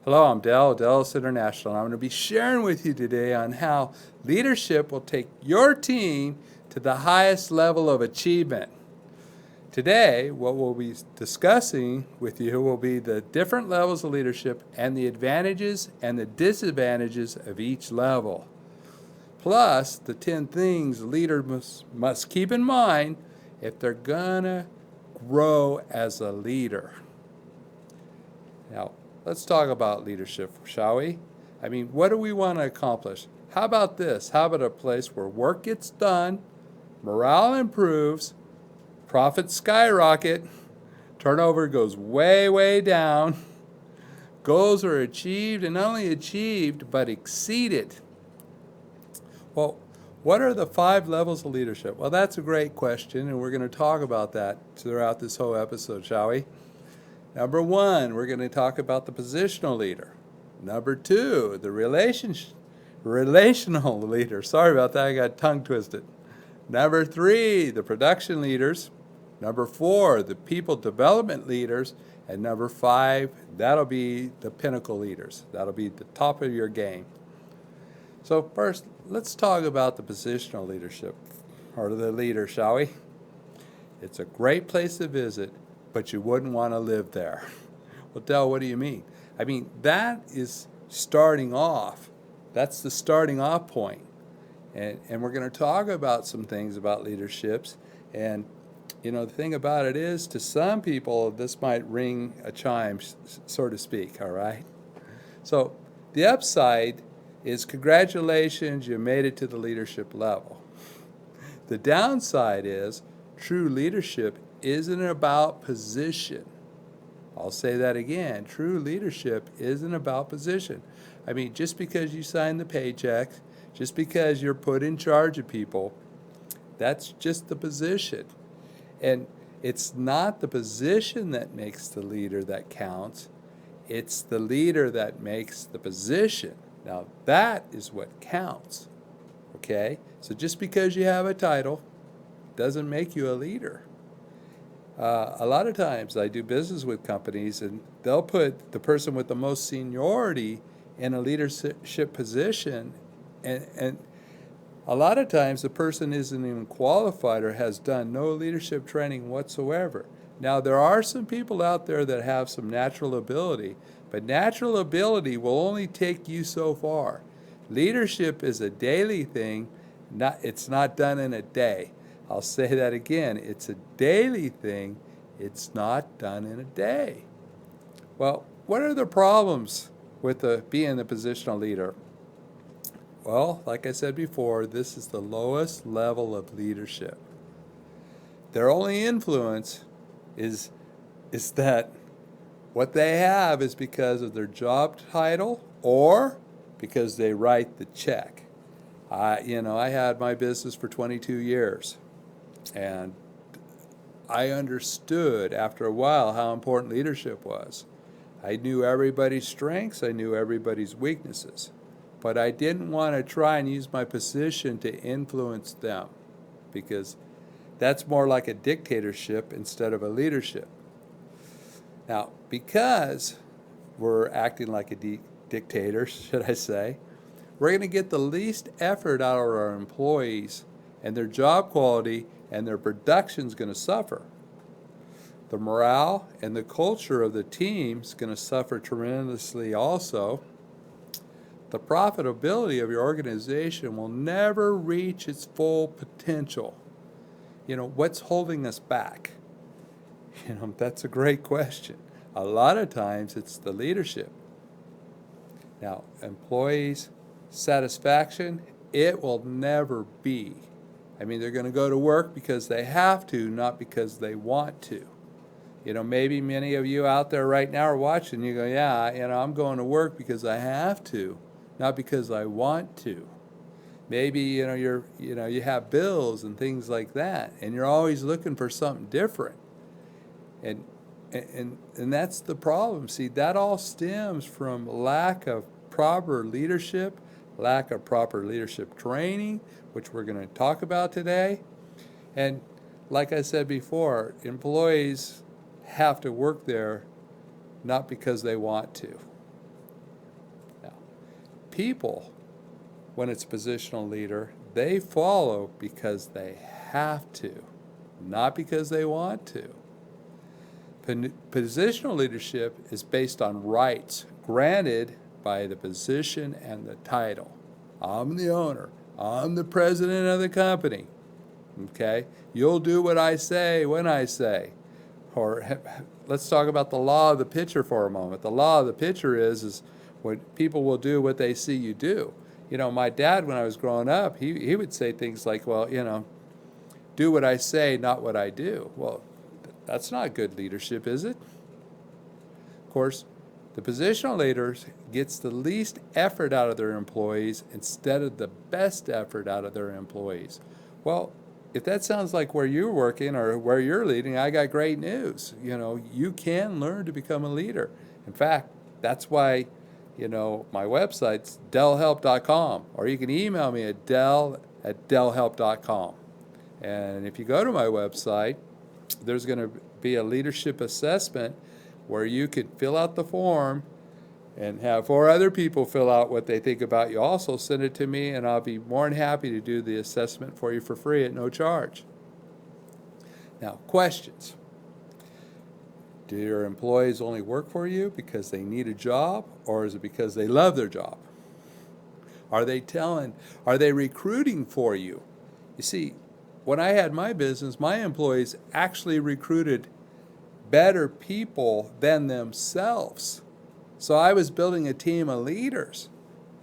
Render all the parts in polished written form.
Hello, I'm Dell, Dallas International, and I'm going to be sharing with you today on how leadership will take your team to the highest level of achievement. Today, what we'll be discussing with you will be the different levels of leadership and the advantages and the disadvantages of each level. Plus, the 10 things leaders must keep in mind if they're going to grow as a leader. Now, let's talk about leadership, shall we? I mean, what do we want to accomplish? How about this? How about a place where work gets done, morale improves, profits skyrocket, turnover goes way, way down, goals are achieved, and not only achieved, but exceeded? Well, what are the 5 levels of leadership? Well, that's a great question, and we're going to talk about that throughout this whole episode, shall we? Number 1, we're going to talk about the positional leader. Number 2, the relational leader. Sorry about that, I got tongue twisted. Number 3, the production leaders. Number 4, the people development leaders. And number 5, that'll be the pinnacle leaders. That'll be the top of your game. So first, let's talk about the positional leadership, or the leader, shall we? It's a great place to visit, but you wouldn't want to live there. Well, Del, what do you mean? I mean, that is starting off. That's the starting off point. And we're going to talk about some things about leaderships. And, you know, the thing about it is, to some people, this might ring a chime, so to speak, all right? So the upside is congratulations, you made it to the leadership level. The downside is true leadership isn't about position. I'll say that again. True leadership isn't about position. I mean, just because you sign the paycheck, just because you're put in charge of people, that's just the position. And it's not the position that makes the leader that counts. It's the leader that makes the position. Now, that is what counts. Okay? So just because you have a title doesn't make you a leader. A lot of times I do business with companies, and they'll put the person with the most seniority in a leadership position, and a lot of times the person isn't even qualified or has done no leadership training whatsoever. Now, there are some people out there that have some natural ability, but natural ability will only take you so far. Leadership is a daily thing, it's not done in a day. I'll say that again. It's a daily thing. It's not done in a day. Well, what are the problems with being the positional leader? Well, like I said before, this is the lowest level of leadership. Their only influence is that what they have is because of their job title or because they write the check. I had my business for 22 years. And I understood after a while how important leadership was. I knew everybody's strengths, I knew everybody's weaknesses, but I didn't want to try and use my position to influence them, because that's more like a dictatorship instead of a leadership. Now, because we're acting like a dictator, should I say, we're going to get the least effort out of our employees, and their job quality and their production's going to suffer. The morale and the culture of the team's going to suffer tremendously also. The profitability of your organization will never reach its full potential. You know, what's holding us back? You know, that's a great question. A lot of times it's the leadership. Now, employees' satisfaction, it will never be. I mean, they're going to go to work because they have to, not because they want to. You know, maybe many of you out there right now are watching, you go, yeah, I'm going to work because I have to, not because I want to. Maybe, you have bills and things like that, and you're always looking for something different. And that's the problem. See, that all stems from lack of proper leadership, lack of proper leadership training, which we're going to talk about today. And like I said before, employees have to work there not because they want to. people, when it's a positional leader, they follow because they have to, not because they want to. Positional leadership is based on rights granted by the position and the title. I'm the owner. I'm the president of the company. Okay? You'll do what I say when I say. Or let's talk about the law of the pitcher for a moment. The law of the pitcher is what people will do what they see you do. You know, my dad, when I was growing up, he would say things like, well, you know, do what I say, not what I do. Well, that's not good leadership, is it? Of course, the positional leader gets the least effort out of their employees instead of the best effort out of their employees. Well, if that sounds like where you're working or where you're leading, I got great news. You know, you can learn to become a leader. In fact, that's why, you know, my website's dellhelp.com, or you can email me at dell@dellhelp.com. And if you go to my website, there's going to be a leadership assessment where you can fill out the form and have 4 other people fill out what they think about you. Also send it to me, and I'll be more than happy to do the assessment for you for free at no charge. Now, questions. Do your employees only work for you because they need a job, or is it because they love their job? Are they recruiting for you? You see, when I had my business, my employees actually recruited better people than themselves. So I was building a team of leaders.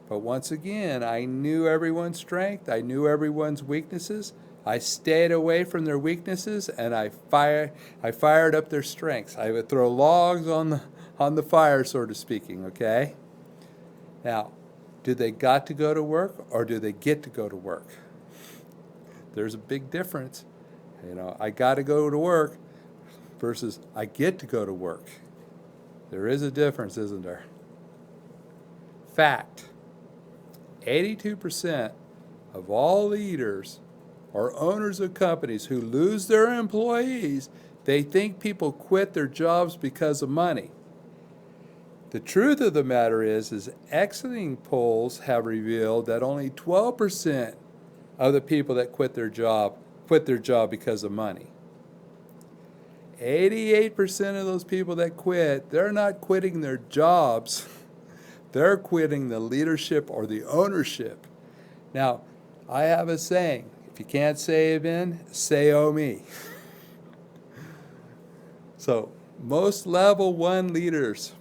But once again, I knew everyone's strength. I knew everyone's weaknesses. I stayed away from their weaknesses, and I fired up their strengths. I would throw logs on the fire, sort of speaking, okay? Now, do they got to go to work, or do they get to go to work? There's a big difference. You know, I got to go to work versus I get to go to work. There is a difference, isn't there? Fact, 82% of all leaders or owners of companies who lose their employees, they think people quit their jobs because of money. The truth of the matter is exiting polls have revealed that only 12% of the people that quit their job because of money. 88% of those people that quit, they're not quitting their jobs. They're quitting the leadership or the ownership. Now, I have a saying, if you can't say amen, say oh me. So, most level 1 leaders,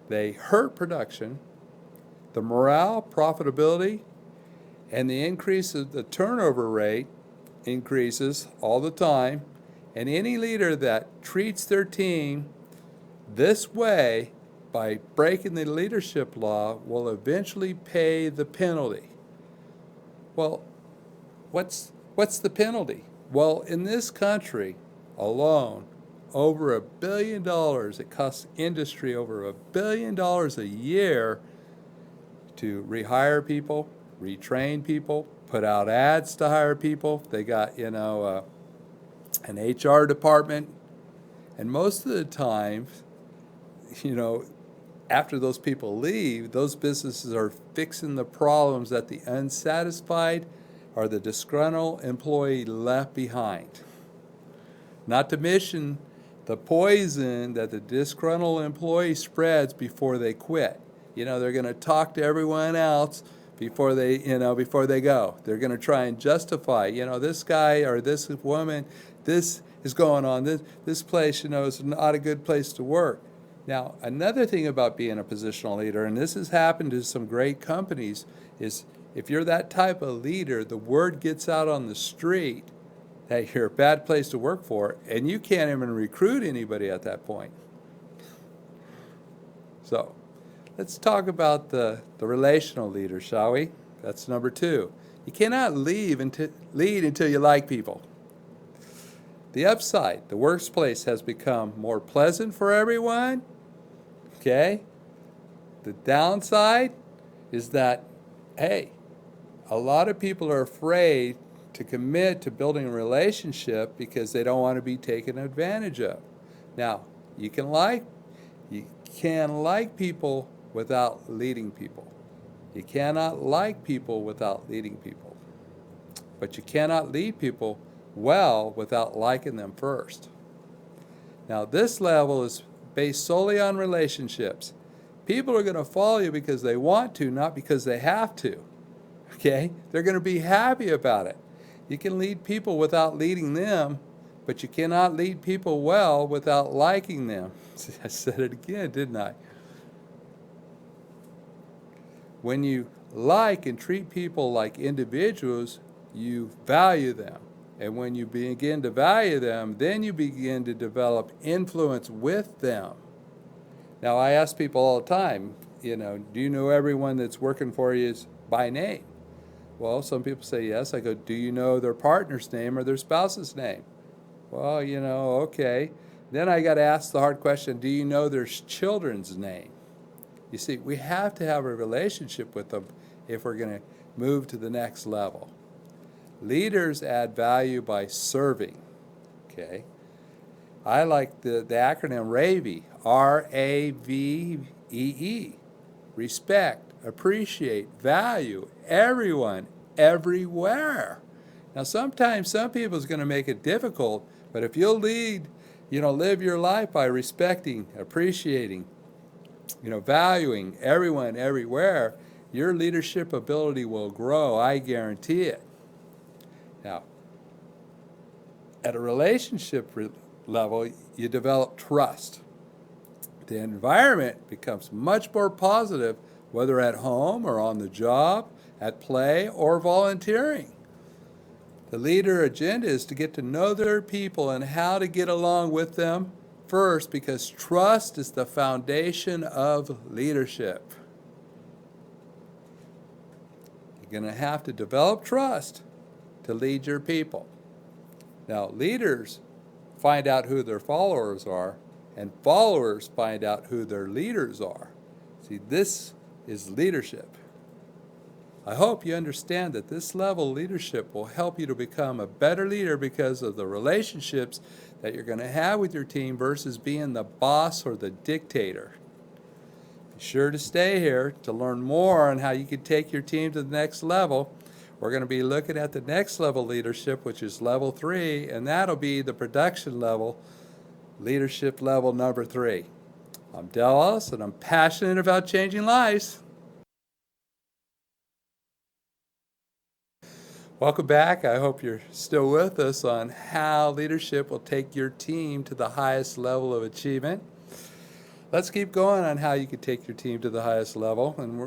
they hurt production, the morale, profitability, and the increase of the turnover rate increases all the time. And any leader that treats their team this way by breaking the leadership law will eventually pay the penalty. Well, what's the penalty? Well, in this country alone, over $1 billion, it costs industry over $1 billion a year to rehire people, retrain people, put out ads to hire people. They got, an HR department. And most of the time, after those people leave, those businesses are fixing the problems that the unsatisfied or the disgruntled employee left behind. Not to mention the poison that the disgruntled employee spreads before they quit. They're going to talk to everyone else before they go. They're going to try and justify, this guy or this woman, this is going on. This place, is not a good place to work. Now, another thing about being a positional leader, and this has happened to some great companies, is if you're that type of leader, the word gets out on the street that you're a bad place to work for, and you can't even recruit anybody at that point. So, let's talk about the relational leader, shall we? That's number 2. You cannot lead until you like people. The upside, the workplace has become more pleasant for everyone. Okay? The downside is that, hey, a lot of people are afraid to commit to building a relationship because they don't want to be taken advantage of. Now, you can like people without leading people. You cannot like people without leading people. But you cannot lead people well without liking them first. Now, this level is based solely on relationships. People are going to follow you because they want to, not because they have to. Okay? They're going to be happy about it. You can lead people without leading them, but you cannot lead people well without liking them. I said it again, didn't I? When you like and treat people like individuals, you value them. And when you begin to value them, then you begin to develop influence with them. Now, I ask people all the time, do you know everyone that's working for you by name? Well, some people say yes. I go, do you know their partner's name or their spouse's name? Well, okay. Then I got to ask the hard question, do you know their children's name? You see, we have to have a relationship with them if we're going to move to the next level. Leaders add value by serving, okay? I like the acronym RAVE, R-A-V-E-E. Respect, appreciate, value, everyone, everywhere. Now, sometimes some people's going to make it difficult, but if you'll live your life by respecting, appreciating, valuing everyone, everywhere, your leadership ability will grow, I guarantee it. Now, at a relationship level, you develop trust. The environment becomes much more positive, whether at home or on the job, at play or volunteering. The leader agenda is to get to know their people and how to get along with them first, because trust is the foundation of leadership. You're going to have to develop trust to lead your people. Now, leaders find out who their followers are, and followers find out who their leaders are. See, this is leadership. I hope you understand that this level of leadership will help you to become a better leader because of the relationships that you're going to have with your team versus being the boss or the dictator. Be sure to stay here to learn more on how you can take your team to the next level. We're going to be looking at the next level leadership, which is level 3, and that'll be the production level, leadership level number 3. I'm Del Ellis, and I'm passionate about changing lives. Welcome back. I hope you're still with us on how leadership will take your team to the highest level of achievement. Let's keep going on how you can take your team to the highest level. And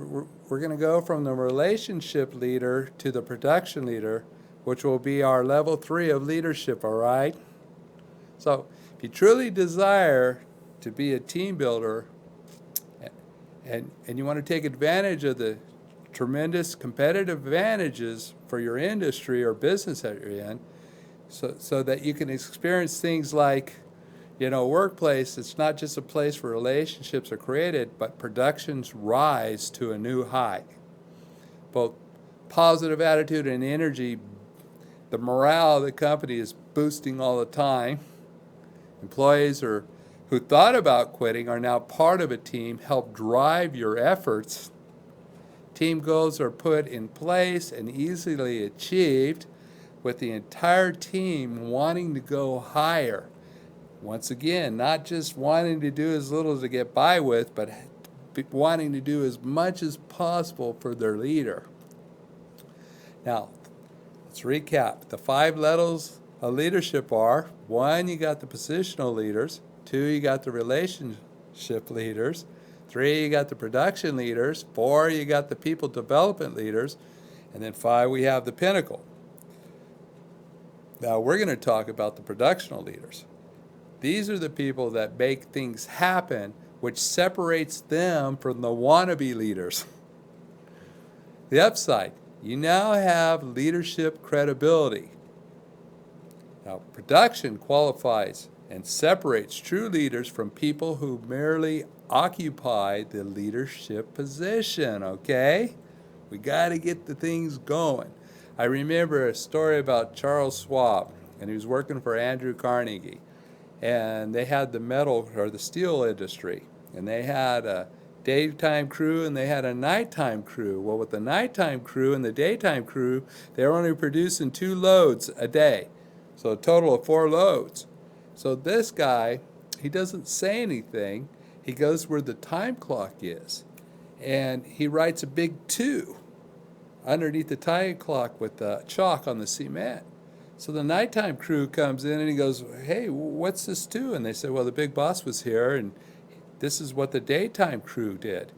we're going to go from the relationship leader to the production leader, which will be our level 3 of leadership, all right? So if you truly desire to be a team builder and you want to take advantage of the tremendous competitive advantages for your industry or business that you're in, so that you can experience things like, workplace, it's not just a place where relationships are created, but productions rise to a new height. Both positive attitude and energy, the morale of the company is boosting all the time. Employees who thought about quitting are now part of a team, help drive your efforts. Team goals are put in place and easily achieved, with the entire team wanting to go higher. Once again, not just wanting to do as little to get by with, but wanting to do as much as possible for their leader. Now, let's recap. The 5 levels of leadership are: 1, you got the positional leaders; 2, you got the relationship leaders; 3, you got the production leaders; 4, you got the people development leaders; and then 5, we have the pinnacle. Now, we're going to talk about the productional leaders. These are the people that make things happen, which separates them from the wannabe leaders. The upside, you now have leadership credibility. Now, production qualifies and separates true leaders from people who merely occupy the leadership position, okay? We got to get the things going. I remember a story about Charles Schwab, and he was working for Andrew Carnegie. And they had the metal or the steel industry, and they had a daytime crew and they had a nighttime crew. Well, with the nighttime crew and the daytime crew, they were only producing 2 loads a day. So a total of 4 loads. So this guy, he doesn't say anything. He goes where the time clock is. And he writes a big 2 underneath the time clock with the chalk on the cement. So the nighttime crew comes in and he goes, hey, what's this 2? And they said, well, the big boss was here and this is what the daytime crew did.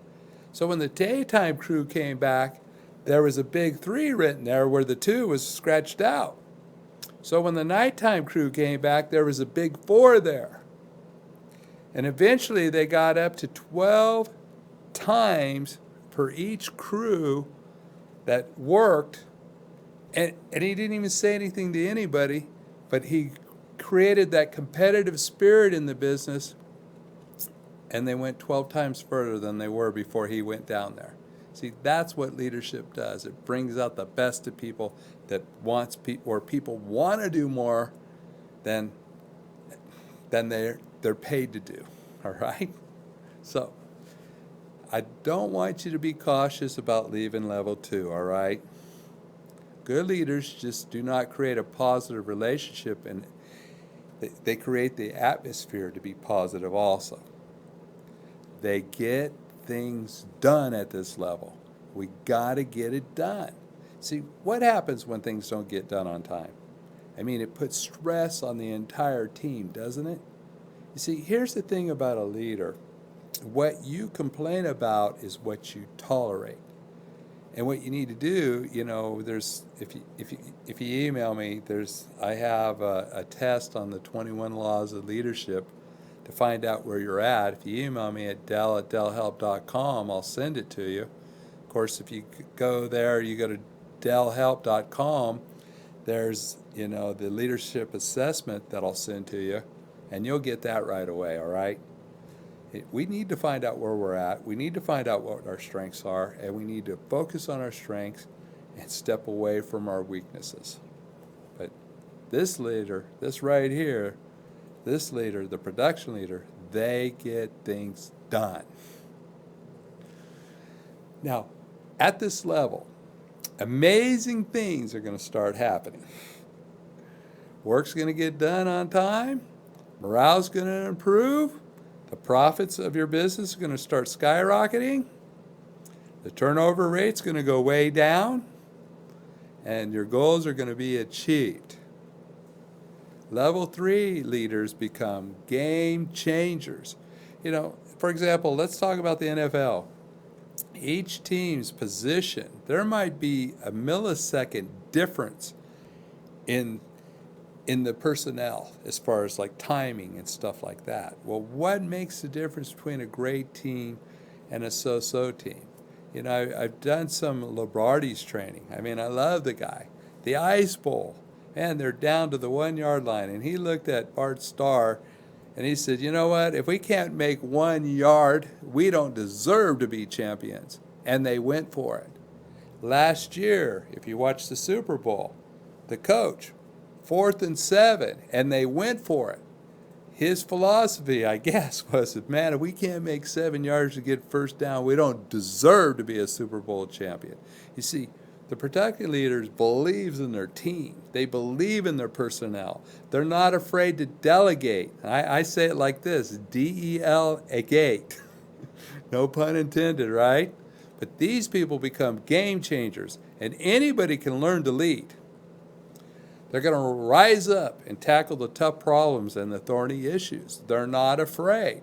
So when the daytime crew came back, there was a big 3 written there where the 2 was scratched out. So when the nighttime crew came back, there was a big 4 there. And eventually they got up to 12 times per each crew that worked. And he didn't even say anything to anybody, but he created that competitive spirit in the business, and they went 12 times further than they were before he went down there. See, that's what leadership does. It brings out the best of people that or people want to do more than they're paid to do. All right? So, I don't want you to be cautious about leaving level 2, all right? Good leaders just do not create a positive relationship, and they create the atmosphere to be positive also. They get things done at this level. We got to get it done. See, what happens when things don't get done on time? I mean, it puts stress on the entire team, doesn't it? You see, here's the thing about a leader. What you complain about is what you tolerate. And what you need to do, there's if you email me, I have a test on the 21 laws of leadership to find out where you're at. If you email me at dell@dellhelp.com, I'll send it to you. Of course, if you go there, you go to dellhelp.com, there's, the leadership assessment that I'll send to you, and you'll get that right away, all right? We need to find out where we're at. We need to find out what our strengths are, and we need to focus on our strengths and step away from our weaknesses. But this leader, this right here, this leader, the production leader, they get things done. Now, at this level, amazing things are going to start happening. Work's going to get done on time. Morale's going to improve. The profits of your business are going to start skyrocketing. The turnover rate's going to go way down. And your goals are going to be achieved. Level 3 leaders become game changers. For example, let's talk about the NFL. Each team's position, there might be a millisecond difference in the personnel as far as like timing and stuff like that. Well, what makes the difference between a great team and a so-so team? I've done some Lombardi's training. I mean, I love the guy. The Ice Bowl, man, they're down to the 1-yard line. And he looked at Bart Starr and he said, you know what? If we can't make 1 yard, we don't deserve to be champions. And they went for it. Last year, if you watch the Super Bowl, the coach, 4th and 7, and they went for it. His philosophy, I guess, was, man, if we can't make 7 yards to get first down, we don't deserve to be a Super Bowl champion. You see, the production leaders believes in their team. They believe in their personnel. They're not afraid to delegate. I say it like this, D-E-L-A-gate. No pun intended, right? But these people become game changers, and anybody can learn to lead. They're going to rise up and tackle the tough problems and the thorny issues. They're not afraid.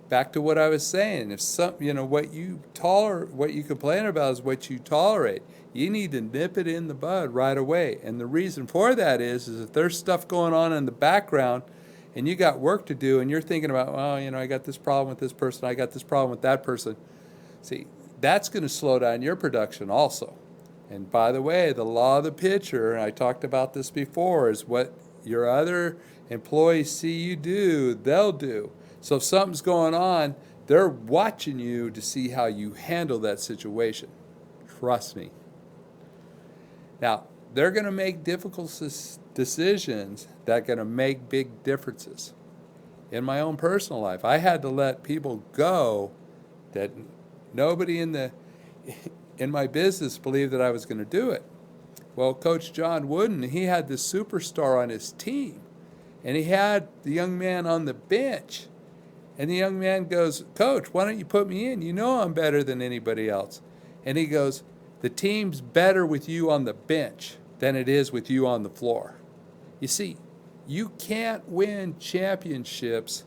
Back to what I was saying, if what you complain about is what you tolerate, you need to nip it in the bud right away. And the reason for that is if there's stuff going on in the background and you got work to do and you're thinking about, I got this problem with this person, I got this problem with that person. See, that's going to slow down your production also. And by the way, the law of the pitcher, and I talked about this before, is what your other employees see you do, they'll do. So if something's going on, they're watching you to see how you handle that situation. Trust me. Now, they're going to make difficult decisions that are going to make big differences. In my own personal life, I had to let people go that Nobody in my business believed that I was going to do it. Well, Coach John Wooden, he had this superstar on his team, and he had the young man on the bench. And the young man goes, Coach, why don't you put me in? You know I'm better than anybody else. And he goes, the team's better with you on the bench than it is with you on the floor. You see, you can't win championships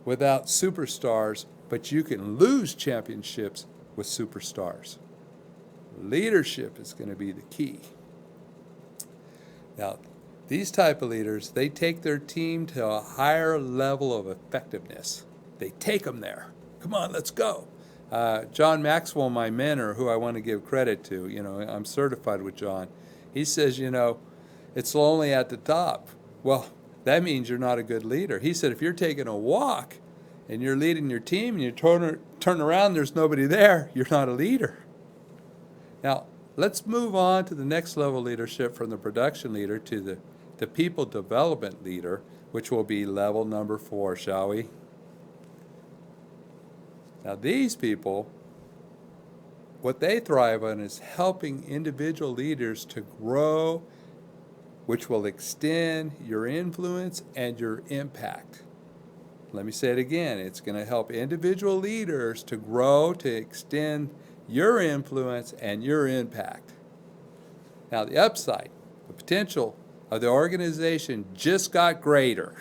without superstars, but you can lose championships with superstars. Leadership is going to be the key. Now, these type of leaders, they take their team to a higher level of effectiveness. They take them there. Come on, let's go. John Maxwell, my mentor, who I want to give credit to, I'm certified with John. He says, it's lonely at the top. Well, that means you're not a good leader. He said, if you're taking a walk and you're leading your team and you turn around, there's nobody there, you're not a leader. Now, let's move on to the next level leadership from the production leader to the people development leader, which will be level number 4, shall we? Now, these people, what they thrive on is helping individual leaders to grow, which will extend your influence and your impact. Let me say it again. It's going to help individual leaders to grow, to extend your influence and your impact. Now, the upside, the potential of the organization just got greater.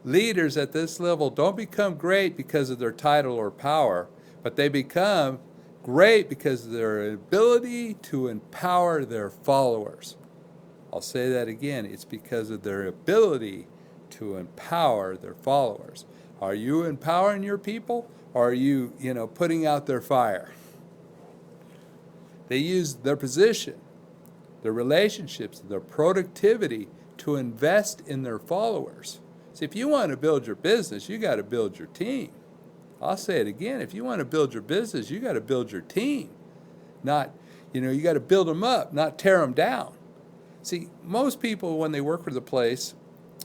Leaders at this level don't become great because of their title or power, but they become great because of their ability to empower their followers. I'll say that again. It's because of their ability to empower their followers. Are you empowering your people, or are you, putting out their fire? They use their position, their relationships, their productivity to invest in their followers. See, if you want to build your business, you got to build your team. I'll say it again. If you want to build your business, you got to build your team. Not, you got to build them up, not tear them down. See, most people, when they work for the place,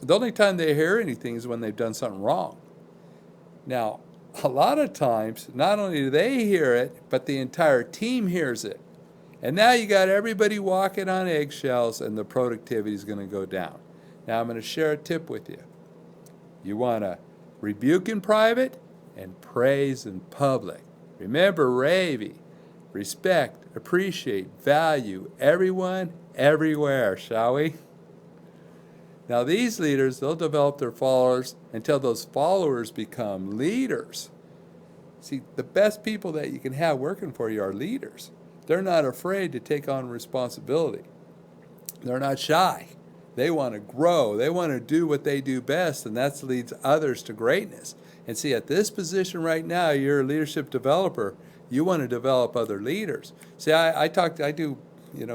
the only time they hear anything is when they've done something wrong. Now, a lot of times, not only do they hear it, but the entire team hears it. And now you got everybody walking on eggshells, and the productivity is going to go down. Now, I'm going to share a tip with you. You want to rebuke in private and praise in public. Remember Ravi. Respect, appreciate, value everyone, everywhere, shall we? Now, these leaders, they'll develop their followers until those followers become leaders. See, the best people that you can have working for you are leaders. They're not afraid to take on responsibility. They're not shy. They want to grow. They want to do what they do best, and that leads others to greatness. And see, at this position right now, you're a leadership developer. You want to develop other leaders. See, I do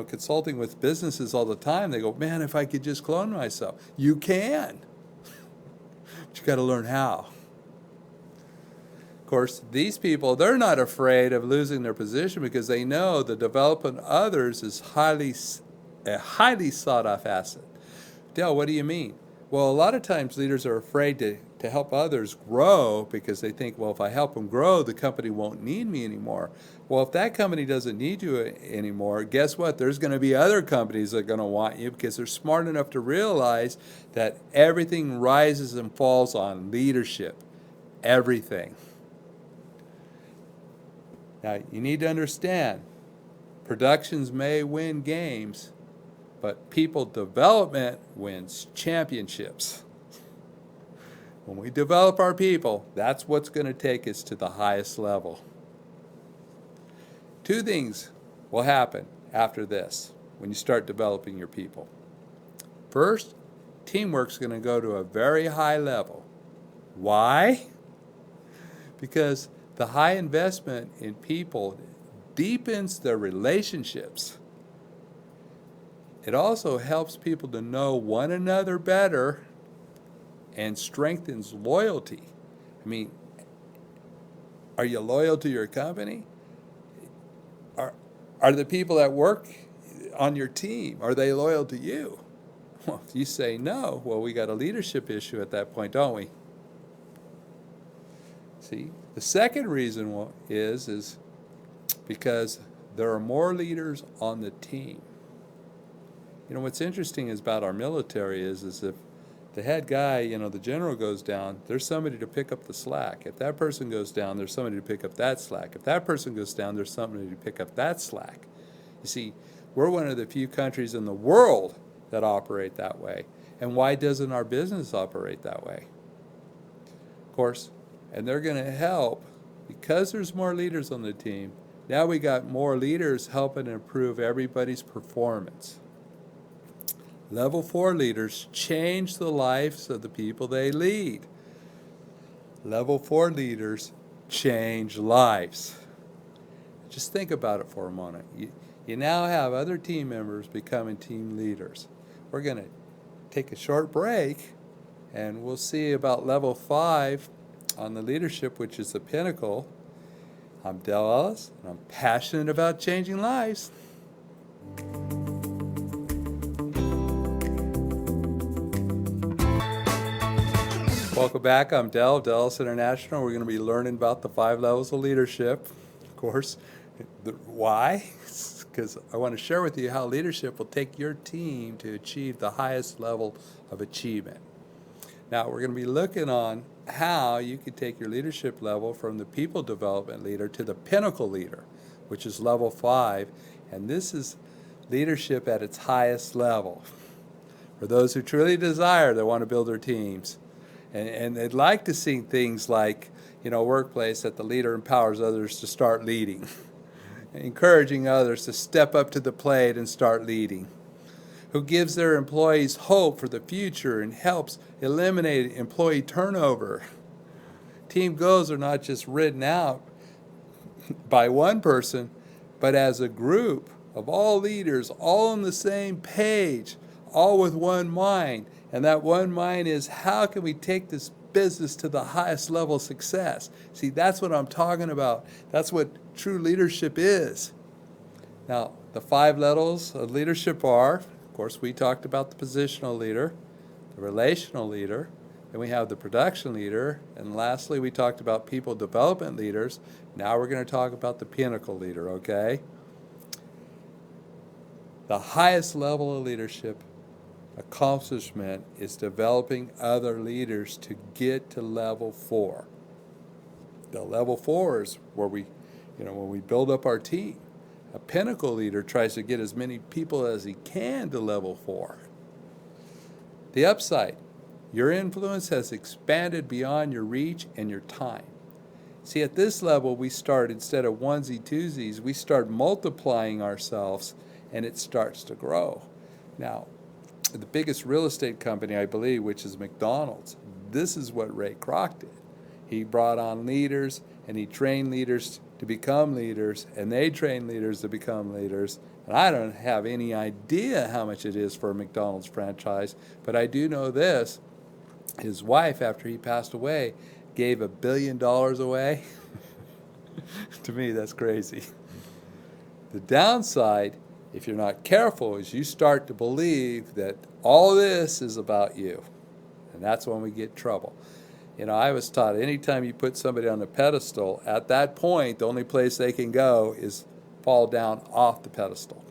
consulting with businesses all the time. They go, man, if I could just clone myself. You can. But you got to learn how. Of course, these people, they're not afraid of losing their position because they know the development of others is a highly sought-off asset. Dale, what do you mean? Well, a lot of times leaders are afraid to help others grow because they think, well, if I help them grow, the company won't need me anymore. Well, if that company doesn't need you anymore, guess what? There's going to be other companies that are going to want you because they're smart enough to realize that everything rises and falls on leadership. Everything. Now, you need to understand, productions may win games, but people development wins championships. When we develop our people, that's what's going to take us to the highest level. 2 things will happen after this when you start developing your people. First, teamwork's going to go to a very high level. Why? Because the high investment in people deepens their relationships. It also helps people to know one another better and strengthens loyalty. I mean, are you loyal to your company? Are the people that work on your team, are they loyal to you? Well, if you say no, well, we got a leadership issue at that point, don't we? See, the second reason is because there are more leaders on the team. You know, what's interesting is about our military is if the head guy, you know, the general goes down, there's somebody to pick up the slack. If that person goes down, there's somebody to pick up that slack. If that person goes down, there's somebody to pick up that slack. You see, we're one of the few countries in the world that operate that way. And why doesn't our business operate that way? Of course, and they're going to help because there's more leaders on the team. Now we got more leaders helping improve everybody's performance. Level 4 leaders change the lives of the people they lead. Level 4 leaders change lives. Just think about it for a moment. You now have other team members becoming team leaders. We're going to take a short break, and we'll see about level 5 on the leadership, which is the pinnacle. I'm Del Ellis, and I'm passionate about changing lives. Welcome back. I'm Del Ellis International. We're going to be learning about the 5 levels of leadership. Of course, why? Because I want to share with you how leadership will take your team to achieve the highest level of achievement. Now, we're going to be looking on how you can take your leadership level from the people development leader to the pinnacle leader, which is level 5. And this is leadership at its highest level. For those who truly desire, they want to build their teams. And they'd like to see things like, workplace that the leader empowers others to start leading, encouraging others to step up to the plate and start leading, who gives their employees hope for the future and helps eliminate employee turnover. Team goals are not just written out by one person, but as a group of all leaders, all on the same page, all with one mind. And that one mind is, how can we take this business to the highest level of success? See, that's what I'm talking about. That's what true leadership is. Now, the 5 levels of leadership are, of course, we talked about the positional leader, the relational leader, then we have the production leader, and lastly, we talked about people development leaders. Now we're going to talk about the pinnacle leader, okay? The highest level of leadership accomplishment is developing other leaders to get to level 4. The level 4 is where when we build up our team. A pinnacle leader tries to get as many people as he can to level 4. The upside, your influence has expanded beyond your reach and your time. See, at this level, we start, instead of onesie twosies, we start multiplying ourselves, and it starts to grow. Now, the biggest real estate company, I believe, which is McDonald's, this is what Ray Kroc did. He brought on leaders, and he trained leaders to become leaders, and they trained leaders to become leaders. And I don't have any idea how much it is for a McDonald's franchise, but I do know this. His wife, after he passed away, gave $1 billion away. To me, that's crazy. The downside, if you're not careful, is you start to believe that all this is about you. And that's when we get trouble. I was taught anytime you put somebody on a pedestal, at that point, the only place they can go is fall down off the pedestal.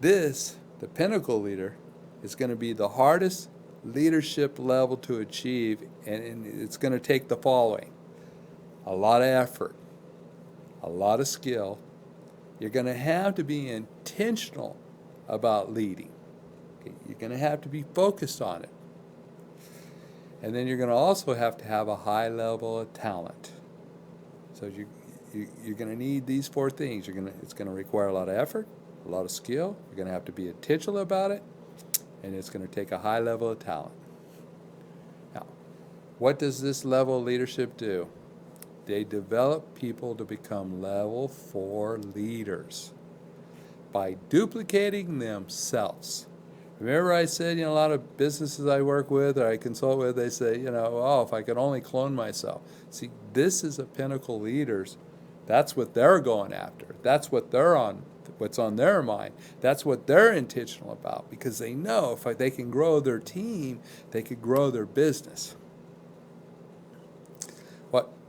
This, the pinnacle leader, is going to be the hardest leadership level to achieve, and it's going to take the following: a lot of effort, a lot of skill. You're going to have to be intentional about leading. Okay? You're going to have to be focused on it. And then you're going to also have to have a high level of talent. So you're going to need these 4 things. It's going to require a lot of effort, a lot of skill. You're going to have to be intentional about it, and it's going to take a high level of talent. Now, what does this level of leadership do? They develop people to become level 4 leaders by duplicating themselves. Remember I said, a lot of businesses I work with or I consult with, they say, if I could only clone myself. See, this is a pinnacle leaders. That's what they're going after. That's what what's on their mind. That's what they're intentional about, because they know if they can grow their team, they could grow their business.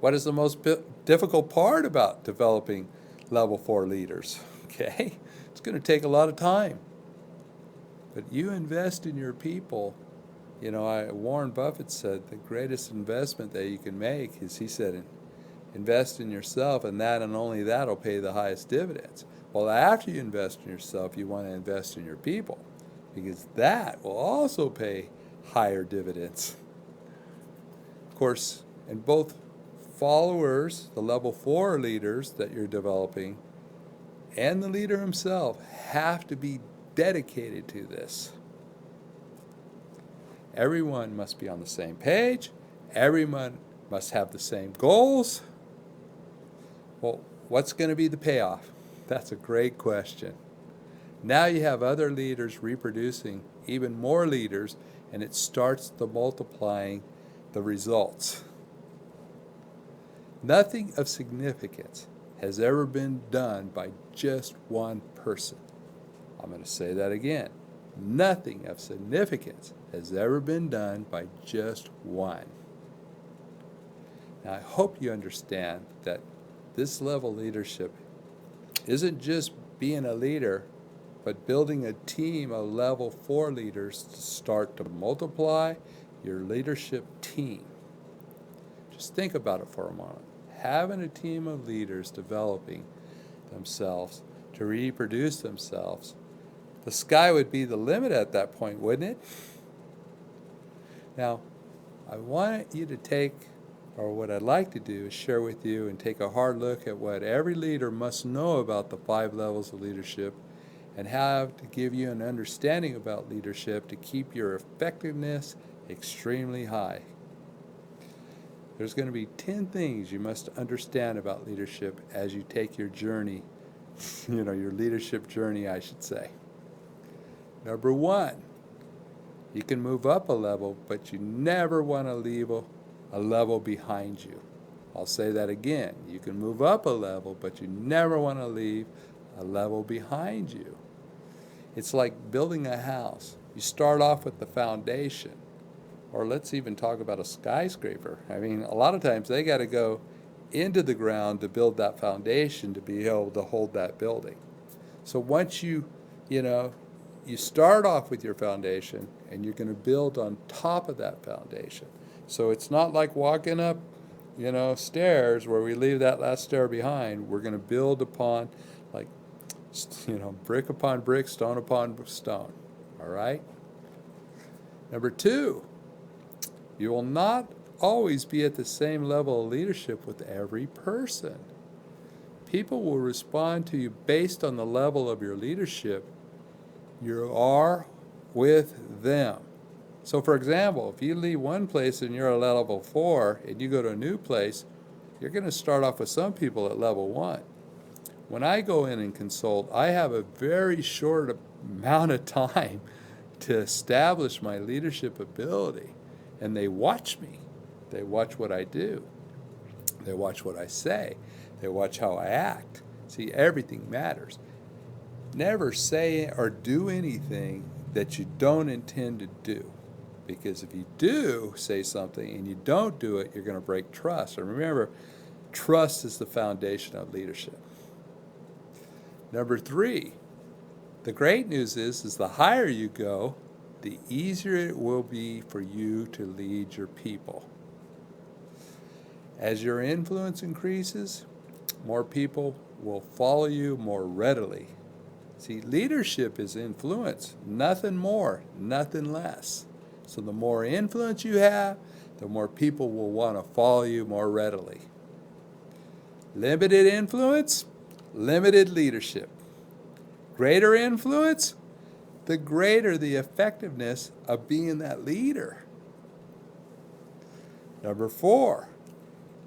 What is the most difficult part about developing level 4 leaders? Okay, it's going to take a lot of time. But you invest in your people. You know, Warren Buffett said the greatest investment that you can make is, he said, invest in yourself, and that and only that will pay the highest dividends. Well, after you invest in yourself, you want to invest in your people, because that will also pay higher dividends. Of course, and both followers, the level 4 leaders that you're developing, and the leader himself have to be dedicated to this. Everyone must be on the same page. Everyone must have the same goals. Well, what's going to be the payoff? That's a great question. Now you have other leaders reproducing even more leaders, and it starts the multiplying the results. Nothing of significance has ever been done by just one person. I'm going to say that again. Nothing of significance has ever been done by just one. Now, I hope you understand that this level leadership isn't just being a leader, but building a team of level 4 leaders to start to multiply your leadership team. Just think about it for a moment. Having a team of leaders developing themselves to reproduce themselves, the sky would be the limit at that point, wouldn't it? Now, I want you to take, or what I'd like to do is share with you and take a hard look at what every leader must know about the 5 levels of leadership, and have to give you an understanding about leadership to keep your effectiveness extremely high. There's going to be 10 things you must understand about leadership as you take your journey, your leadership journey, I should say. Number 1, you can move up a level, but you never want to leave a level behind you. I'll say that again. You can move up a level, but you never want to leave a level behind you. It's like building a house. You start off with the foundation, or let's even talk about a skyscraper. I mean, a lot of times they got to go into the ground to build that foundation to be able to hold that building. So once you start off with your foundation, and you're going to build on top of that foundation. So it's not like walking up, stairs where we leave that last stair behind. We're going to build upon, brick upon brick, stone upon stone. All right? Number 2, you will not always be at the same level of leadership with every person. People will respond to you based on the level of your leadership you are with them. So for example, if you leave one place and you're at level 4 and you go to a new place, you're going to start off with some people at level 1. When I go in and consult, I have a very short amount of time to establish my leadership ability, and they watch me. They watch what I do. They watch what I say. They watch how I act. See, everything matters. Never say or do anything that you don't intend to do. Because if you do say something and you don't do it, you're going to break trust. And remember, trust is the foundation of leadership. Number 3, the great news is the higher you go, the easier it will be for you to lead your people. As your influence increases, more people will follow you more readily. See, leadership is influence, nothing more, nothing less. So the more influence you have, the more people will want to follow you more readily. Limited influence, limited leadership. Greater influence, the greater the effectiveness of being that leader. Number 4,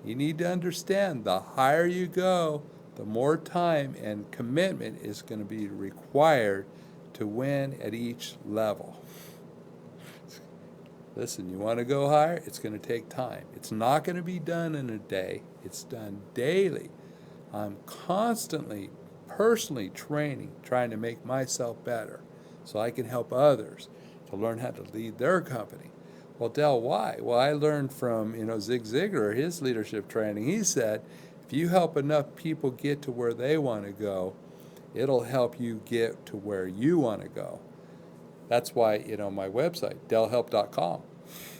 you need to understand the higher you go, the more time and commitment is going to be required to win at each level. Listen, you want to go higher? It's going to take time. It's not going to be done in a day. It's done daily. I'm constantly, personally training, trying to make myself better so I can help others to learn how to lead their company. Well, Del, why? Well, I learned from, Zig Ziglar, his leadership training. He said, if you help enough people get to where they want to go, it'll help you get to where you want to go. That's why, my website, delhelp.com,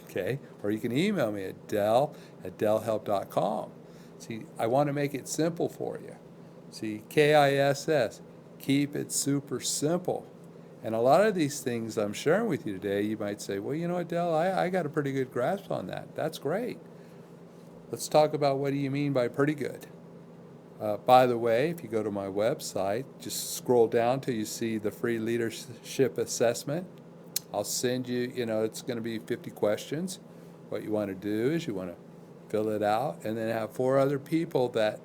okay? Or you can email me at del@delhelp.com. See, I want to make it simple for you. See, KISS, keep it super simple. And a lot of these things I'm sharing with you today, you might say, well, you know what, Del, I got a pretty good grasp on that. That's great. Let's talk about what do you mean by pretty good. By the way, if you go to my website, just scroll down till you see the free leadership assessment. I'll send you, it's going to be 50 questions. What you want to do is you want to fill it out and then have 4 other people that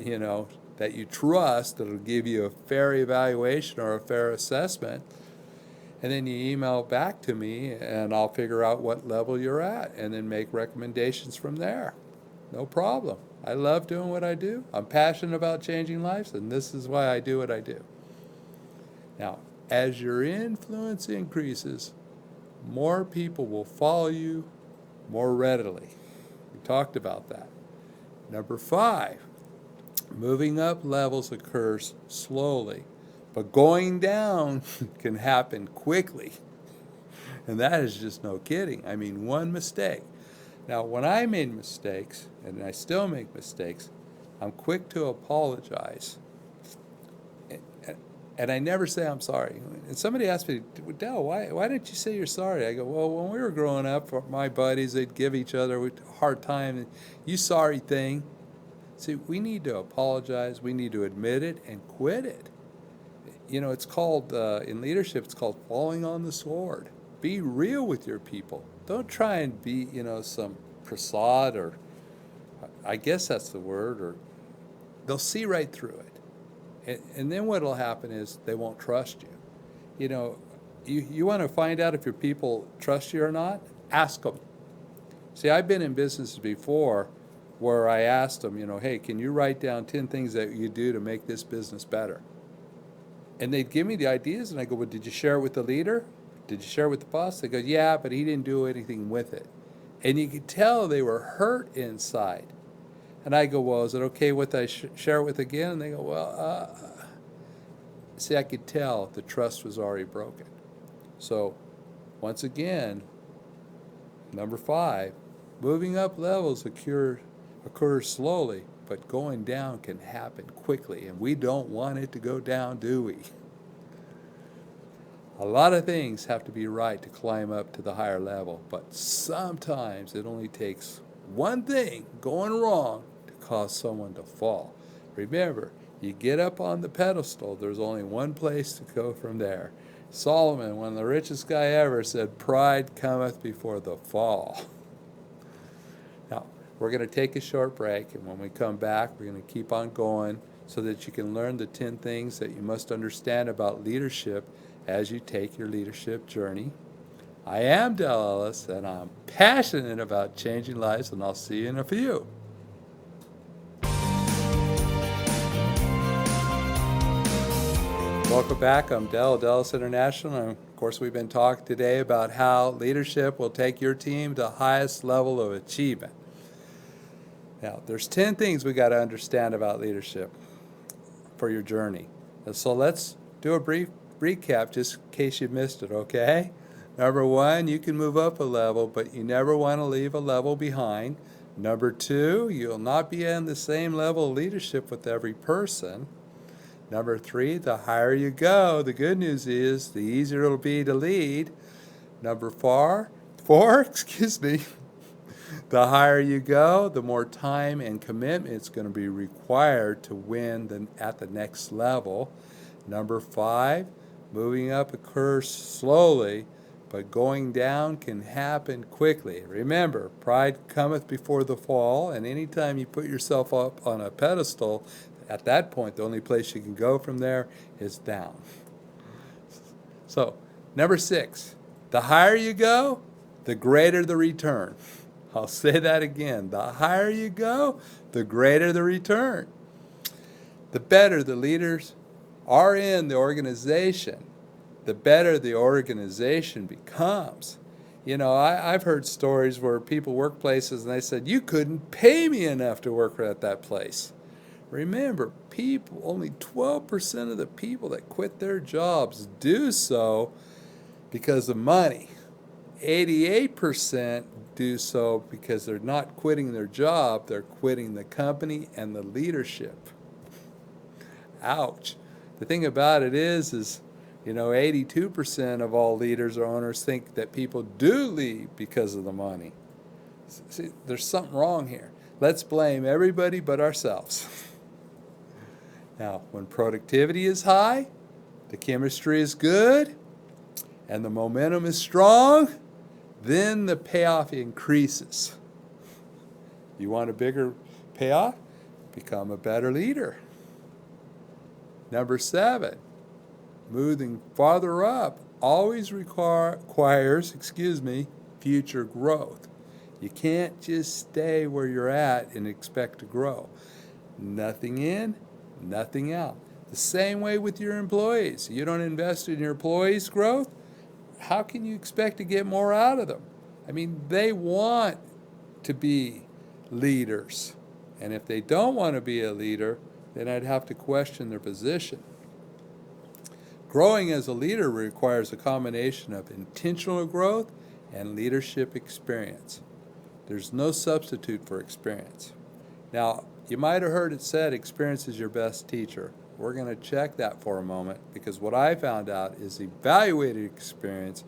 you trust that'll give you a fair evaluation or a fair assessment. And then you email back to me and I'll figure out what level you're at and then make recommendations from there. No problem. I love doing what I do. I'm passionate about changing lives, and this is why I do what I do. Now, as your influence increases, more people will follow you more readily. We talked about that. Number 5, moving up levels occurs slowly, but going down can happen quickly. And that is just no kidding. I mean, one mistake. Now, when I made mistakes, and I still make mistakes, I'm quick to apologize. And I never say I'm sorry. And somebody asked me, Del, why didn't you say you're sorry? I go, well, when we were growing up, my buddies, they'd give each other a hard time. You sorry thing. See, we need to apologize. We need to admit it and quit it. It's called, in leadership, it's called falling on the sword. Be real with your people. Don't try and be, some prasad, or I guess that's the word, or they'll see right through it. And then what will happen is they won't trust you. You want to find out if your people trust you or not? Ask them. See, I've been in businesses before where I asked them, hey, can you write down 10 things that you do to make this business better? And they'd give me the ideas, and I go, well, did you share it with the leader? Did you share it with the boss? They go, yeah, but he didn't do anything with it. And you could tell they were hurt inside. And I go, well, is it okay with I share it with again? And they go, well, see, I could tell the trust was already broken. So, once again, number 5, moving up levels occurs slowly, but going down can happen quickly. And we don't want it to go down, do we? A lot of things have to be right to climb up to the higher level, but sometimes it only takes one thing going wrong to cause someone to fall. Remember, you get up on the pedestal, there's only one place to go from there. Solomon, one of the richest guy ever, said, pride cometh before the fall. Now, we're going to take a short break, and when we come back, we're going to keep on going so that you can learn the 10 things that you must understand about leadership as you take your leadership journey. I am Del Ellis, and I'm passionate about changing lives, and I'll see you in a few. Welcome back. I'm Del Ellis International, and of course we've been talking today about how leadership will take your team to the highest level of achievement. Now, there's 10 things we got to understand about leadership for your journey. So let's do a brief recap just in case you missed it, okay? Number 1, you can move up a level, but you never want to leave a level behind. Number 2, you'll not be in the same level of leadership with every person. Number 3, the higher you go, the good news is the easier it'll be to lead. Number 4, the higher you go, the more time and commitment it's going to be required to win at the next level. Number 5, moving up occurs slowly, but going down can happen quickly. Remember, pride cometh before the fall, and anytime you put yourself up on a pedestal, at that point, the only place you can go from there is down. So, number 6, the higher you go, the greater the return. I'll say that again. The higher you go, the greater the return. The better the leaders are in the organization, the better the organization becomes. You know, I've heard stories where people work places and they said, you couldn't pay me enough to work at that place. Remember, people, only 12% of the people that quit their jobs do so because of money. 88% do so because they're not quitting their job, they're quitting the company and the leadership. Ouch. The thing about it is, you know, 82% of all leaders or owners think that people do leave because of the money. See, there's something wrong here. Let's blame everybody but ourselves. Now, when productivity is high, the chemistry is good, and the momentum is strong, then the payoff increases. You want a bigger payoff? Become a better leader. Number 7, moving farther up always requires, future growth. You can't just stay where you're at and expect to grow. Nothing in, nothing out. The same way with your employees. You don't invest in your employees' growth, how can you expect to get more out of them? I mean, they want to be leaders. And if they don't want to be a leader, then I'd have to question their position. Growing as a leader requires a combination of intentional growth and leadership experience. There's no substitute for experience. Now, you might have heard it said, experience is your best teacher. We're going to check that for a moment, because what I found out is evaluated experience,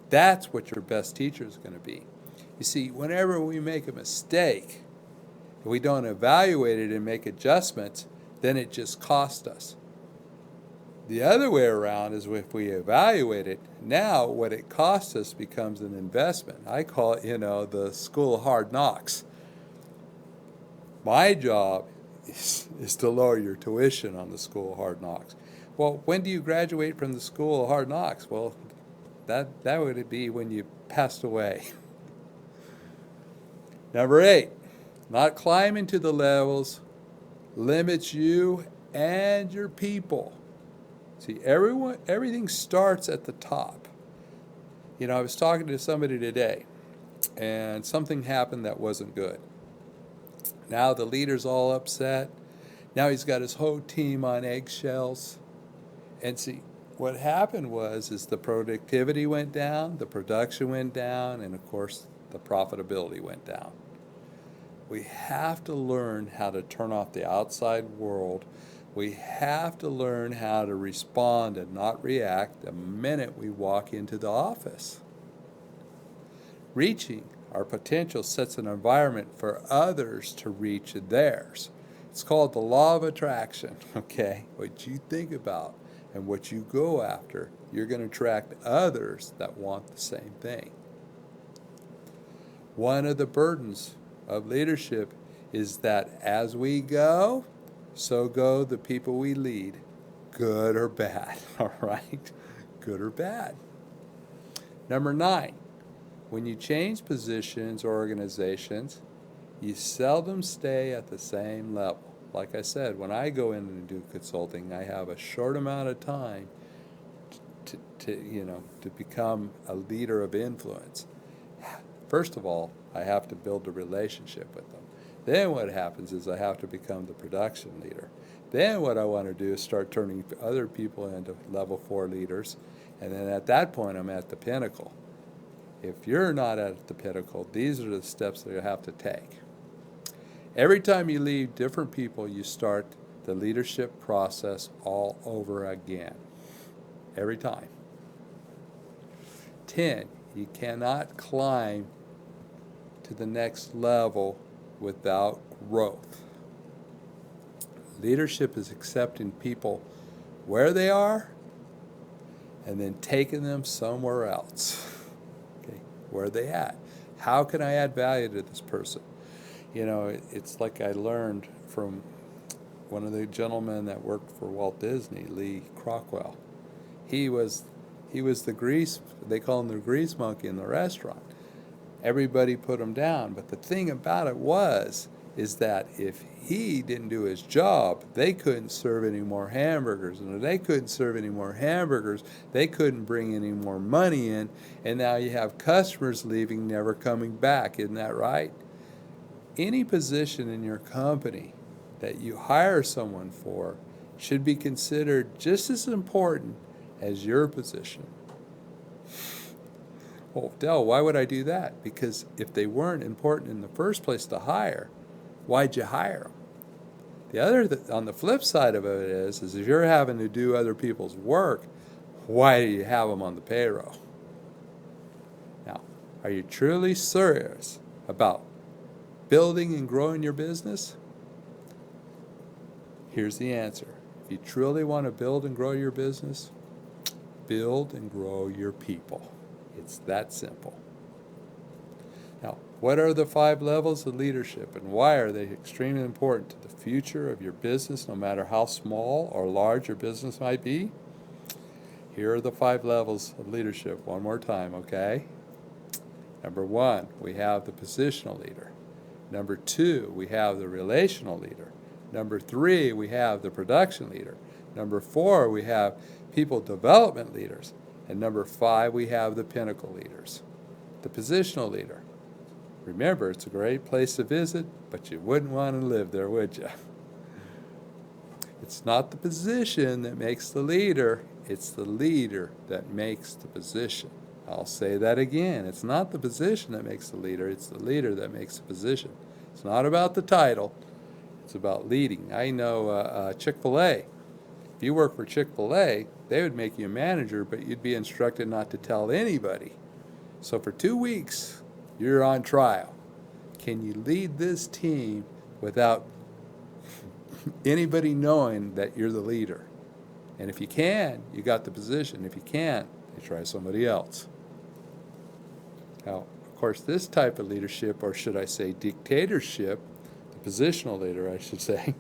that's what your best teacher is going to be. You see, whenever we make a mistake, if we don't evaluate it and make adjustments, then it just costs us. The other way around is if we evaluate it, now what it costs us becomes an investment. I call it, the school of hard knocks. My job is to lower your tuition on the school of hard knocks. Well, when do you graduate from the school of hard knocks? Well, that would be when you passed away. Number 8, not climbing to the levels limits you and your people. See, everything starts at the top. I was talking to somebody today, and something happened that wasn't good. Now the leader's all upset. Now he's got his whole team on eggshells. And see, what happened is the productivity went down, the production went down, and of course, the profitability went down. We have to learn how to turn off the outside world. We have to learn how to respond and not react the minute we walk into the office. Reaching our potential sets an environment for others to reach theirs. It's called the law of attraction, okay? What you think about and what you go after, you're going to attract others that want the same thing. One of the burdens of leadership is that as we go, so go the people we lead, good or bad, all right? Good or bad. Number 9, when you change positions or organizations, you seldom stay at the same level. Like I said, when I go in and do consulting, I have a short amount of time to become a leader of influence. First of all, I have to build a relationship with them. Then what happens is I have to become the production leader. Then what I want to do is start turning other people into level 4 leaders. And then at that point, I'm at the pinnacle. If you're not at the pinnacle, these are the steps that you have to take. Every time you lead different people, you start the leadership process all over again. Every time. 10, you cannot climb to the next level without growth. Leadership is accepting people where they are and then taking them somewhere else. Okay, where are they at? How can I add value to this person? It's like I learned from one of the gentlemen that worked for Walt Disney, Lee Crockwell. He was the grease, they call him the grease monkey in the restaurant. Everybody put him down, but the thing about it was is that if he didn't do his job, they couldn't serve any more hamburgers. And if they couldn't serve any more hamburgers, they couldn't bring any more money in. And now you have customers leaving, never coming back. Isn't that right? Any position in your company that you hire someone for should be considered just as important as your position. Well, Del, why would I do that? Because if they weren't important in the first place to hire, why'd you hire them? The other, on the flip side of it is if you're having to do other people's work, why do you have them on the payroll? Now, are you truly serious about building and growing your business? Here's the answer. If you truly want to build and grow your business, build and grow your people. It's that simple. Now, what are the 5 levels of leadership and why are they extremely important to the future of your business, no matter how small or large your business might be? Here are the 5 levels of leadership one more time, okay? Number 1, we have the positional leader. Number 2, we have the relational leader. Number 3, we have the production leader. Number 4, we have people development leaders. And number 5, we have the pinnacle leaders. The positional leader. Remember, it's a great place to visit, but you wouldn't want to live there, would you? It's not the position that makes the leader, it's the leader that makes the position. I'll say that again. It's not the position that makes the leader, it's the leader that makes the position. It's not about the title, it's about leading. I know Chick-fil-A. If you work for Chick-fil-A, they would make you a manager, but you'd be instructed not to tell anybody. So for 2 weeks, you're on trial. Can you lead this team without anybody knowing that you're the leader? And if you can, you got the position. If you can't, they try somebody else. Now, of course, this type of leadership, or should I say dictatorship, the positional leader, I should say,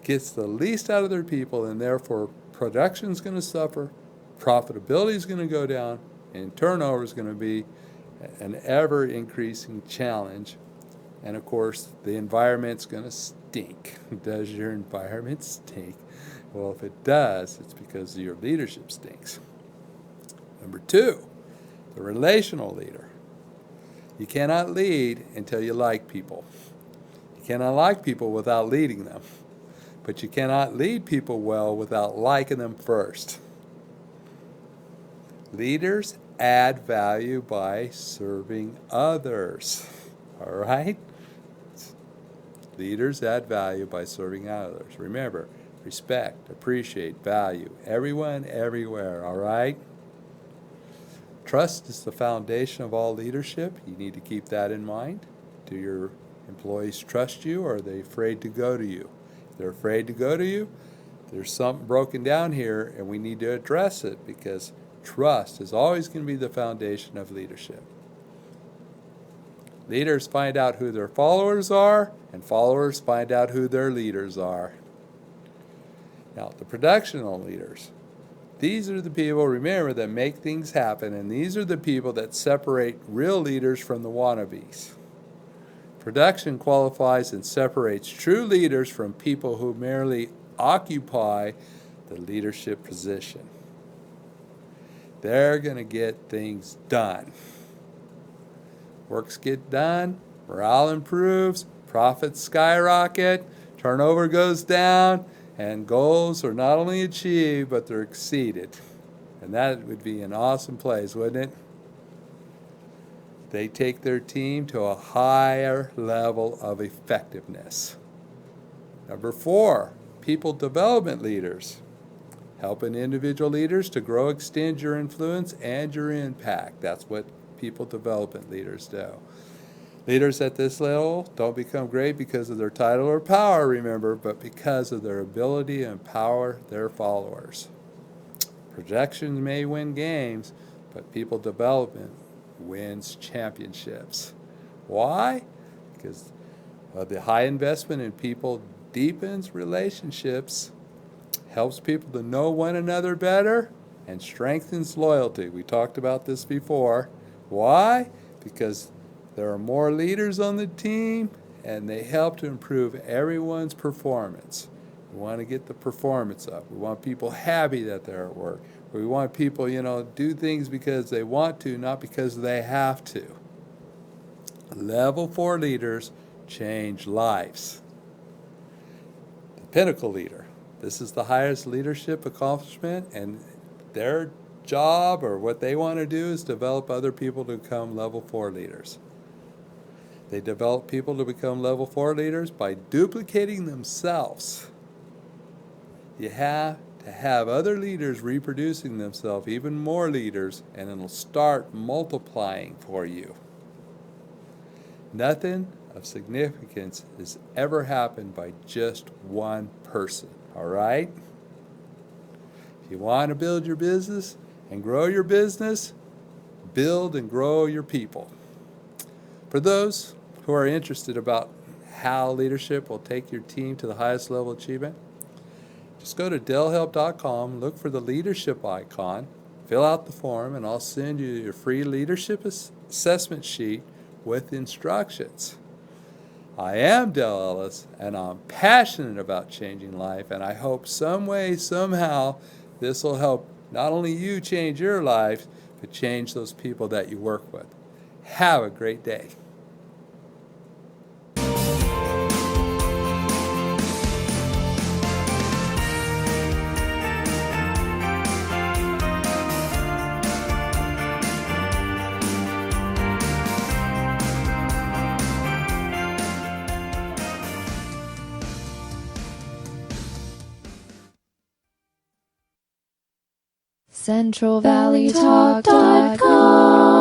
gets the least out of their people, and therefore production's going to suffer, profitability is going to go down, and turnover is going to be an ever-increasing challenge. And of course, the environment's going to stink. Does your environment stink? Well, if it does, it's because your leadership stinks. Number 2, the relational leader. You cannot lead until you like people. You cannot like people without leading them. But you cannot lead people well without liking them first. Leaders add value by serving others. All right? Leaders add value by serving others. Remember, respect, appreciate, value. Everyone, everywhere. All right? Trust is the foundation of all leadership. You need to keep that in mind. Do your employees trust you, or are they afraid to go to you? If they're afraid to go to you, there's something broken down here, and we need to address it, because trust is always going to be the foundation of leadership. Leaders find out who their followers are, and followers find out who their leaders are. Now, the productional leaders. These are the people, remember, that make things happen, and these are the people that separate real leaders from the wannabes. Production qualifies and separates true leaders from people who merely occupy the leadership position. They're going to get things done. Works get done, morale improves, profits skyrocket, turnover goes down, and goals are not only achieved, but they're exceeded. And that would be an awesome place, wouldn't it? They take their team to a higher level of effectiveness. Number 4, people development leaders. Helping individual leaders to grow, extend your influence and your impact. That's what people development leaders do. Leaders at this level don't become great because of their title or power, remember, but because of their ability to empower their followers. Projections may win games, but people development wins championships. Why? Because the high investment in people deepens relationships, helps people to know one another better, and strengthens loyalty. We talked about this before. Why? Because there are more leaders on the team, and they help to improve everyone's performance. We want to get the performance up. We want people happy that they're at work. We want people, do things because they want to, not because they have to. Level 4 leaders change lives. The Pinnacle Leader. This is the highest leadership accomplishment, and their job or what they want to do is develop other people to become level 4 leaders. They develop people to become level 4 leaders by duplicating themselves. You have to have other leaders reproducing themselves, even more leaders, and it'll start multiplying for you. Nothing of significance has ever happened by just one person, all right? If you want to build your business and grow your business, build and grow your people. For those who are interested about how leadership will take your team to the highest level of achievement, just go to dellhelp.com, look for the leadership icon, fill out the form, and I'll send you your free leadership assessment sheet with instructions. I am Dell Ellis, and I'm passionate about changing life, and I hope some way, somehow, this will help not only you change your life, but change those people that you work with. Have a great day. CentralValleyTalk.com